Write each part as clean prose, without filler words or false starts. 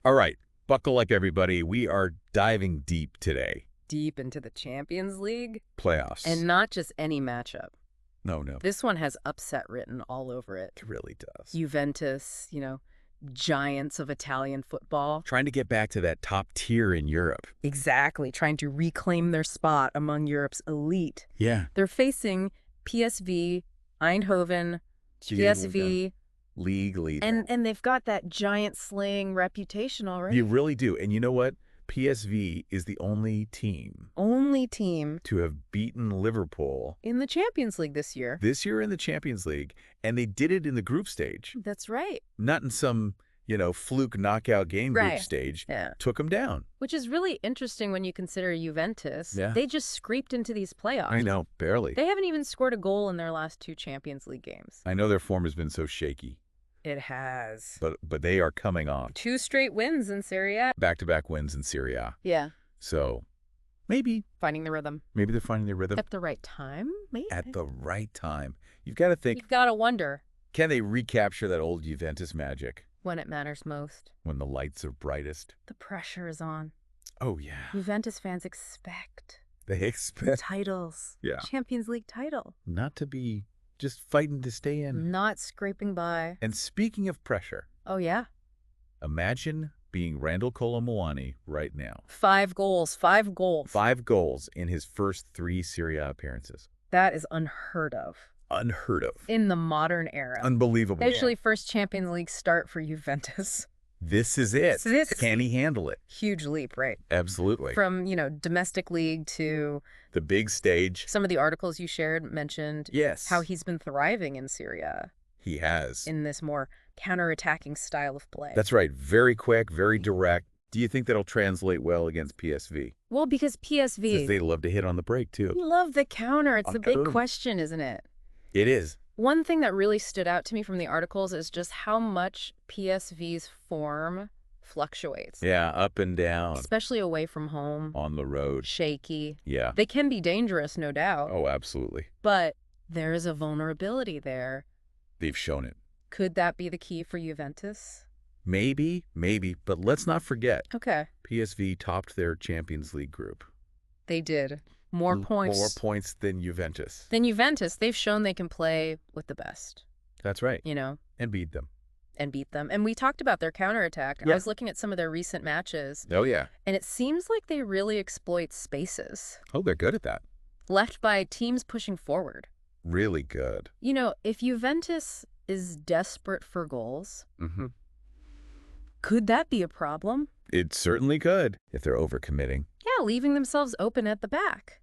All right, buckle up, everybody. We are diving deep today. Deep into the Champions League. Playoffs. And not just any matchup. No. This one has upset written all over it. It really does. Juventus, giants of Italian football. Trying to get back to that top tier in Europe. Exactly, trying to reclaim their spot among Europe's elite. Yeah. They're facing PSV, Eindhoven, PSV. League leader. And they've got that giant slaying reputation already. You really do. And you know what? PSV is the only team to have beaten Liverpool in the Champions League this year. In the Champions League. And they did it in the group stage. That's right. Not in some, fluke knockout game group stage. Yeah. Took them down. Which is really interesting when you consider Juventus. Yeah. They just scraped into these playoffs. I know, barely. They haven't even scored a goal in their last 2 Champions League games. I know their form has been so shaky. It has. But they are coming on. 2 straight wins in Serie A. Back-to-back wins in Serie A. Yeah. So maybe. Finding the rhythm. Maybe they're finding their rhythm. At the right time, maybe? At the right time. You've got to think. You've got to wonder. Can they recapture that old Juventus magic? When it matters most. When the lights are brightest. The pressure is on. Oh, yeah. Juventus fans expect. They expect. Titles. Yeah. Champions League title. Not to be just fighting to stay in. Not scraping by. And speaking of pressure. Oh, yeah. Imagine being Randal Kolo Muani right now. 5 goals. 5 goals. 5 goals in his first 3 Serie A appearances. That is unheard of. Unheard of. In the modern era. Unbelievable. Actually, first Champions League start for Juventus. This is it. Can he handle it? Huge leap, right? Absolutely. From, domestic league to the big stage. Some of the articles you shared mentioned how he's been thriving in Serie A. He has. In this more counter-attacking style of play. That's right. Very quick, very direct. Do you think that'll translate well against PSV? Well, because PSV... Since they love to hit on the break, too. They love the counter. It's the big question, isn't it? It is. One thing that really stood out to me from the articles is just how much PSV's form fluctuates. Yeah, up and down. Especially away from home. On the road. Shaky. Yeah. They can be dangerous, no doubt. Oh, absolutely. But there is a vulnerability there. They've shown it. Could that be the key for Juventus? Maybe, but let's not forget. Okay. PSV topped their Champions League group. They did. More points than Juventus. They've shown they can play with the best. That's right. And beat them. And we talked about their counterattack. Yeah. I was looking at some of their recent matches. Oh, yeah. And it seems like they really exploit spaces. Oh, they're good at that. Left by teams pushing forward. Really good. If Juventus is desperate for goals, Mm-hmm. Could that be a problem? It certainly could, if they're overcommitting. Yeah, leaving themselves open at the back.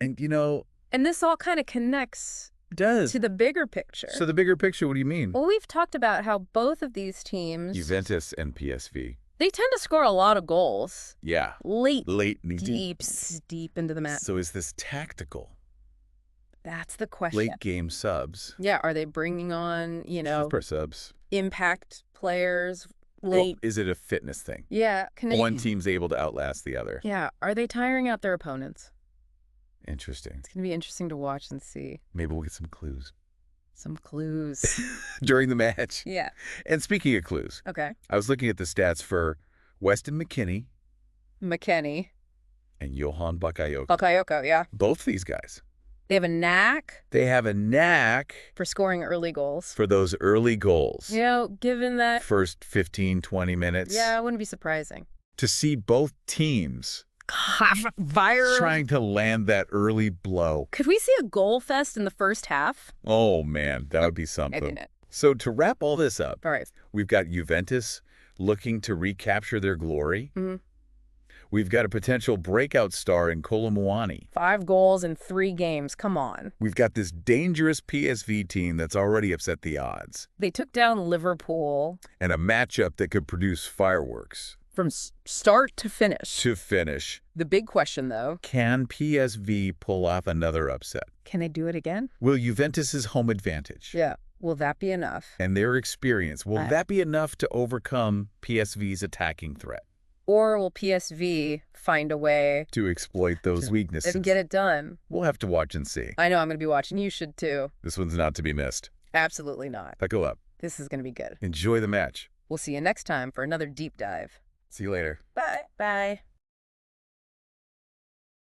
And, And this all kind of connects to the bigger picture. So the bigger picture, what do you mean? Well, we've talked about how both of these teams... Juventus and PSV. They tend to score a lot of goals. Yeah. Late deep into the match. So is this tactical? That's the question. Late game subs. Yeah, are they bringing on, Super subs. Impact players late? Well, is it a fitness thing? Yeah. One team's able to outlast the other. Yeah. Are they tiring out their opponents? Interesting. It's going to be interesting to watch and see. Maybe we'll get some clues. During the match. Yeah. And speaking of clues. Okay. I was looking at the stats for Weston McKennie. And Johan Bakayoko. Yeah. Both these guys. They have a knack. For scoring early goals. For those early goals. Given that... First 15, 20 minutes. Yeah, it wouldn't be surprising. To see both teams... Viral. Trying to land that early blow. Could we see a goal fest in the first half? Oh, man, that would be something. I think So to wrap all this up, all right. We've got Juventus looking to recapture their glory. Mm-hmm. We've got a potential breakout star in Kolo Muani. 5 goals in 3 games. Come on. We've got this dangerous PSV team that's already upset the odds. They took down Liverpool. And a matchup that could produce fireworks. From start to finish. The big question, though. Can PSV pull off another upset? Can they do it again? Will Juventus's home advantage? Yeah. Will that be enough? And their experience, will that be enough to overcome PSV's attacking threat? Or will PSV find a way to exploit those weaknesses and get it done? We'll have to watch and see. I know I'm going to be watching. You should too. This one's not to be missed. Absolutely not. Buckle up. This is going to be good. Enjoy the match. We'll see you next time for another deep dive. See you later. Bye. Bye.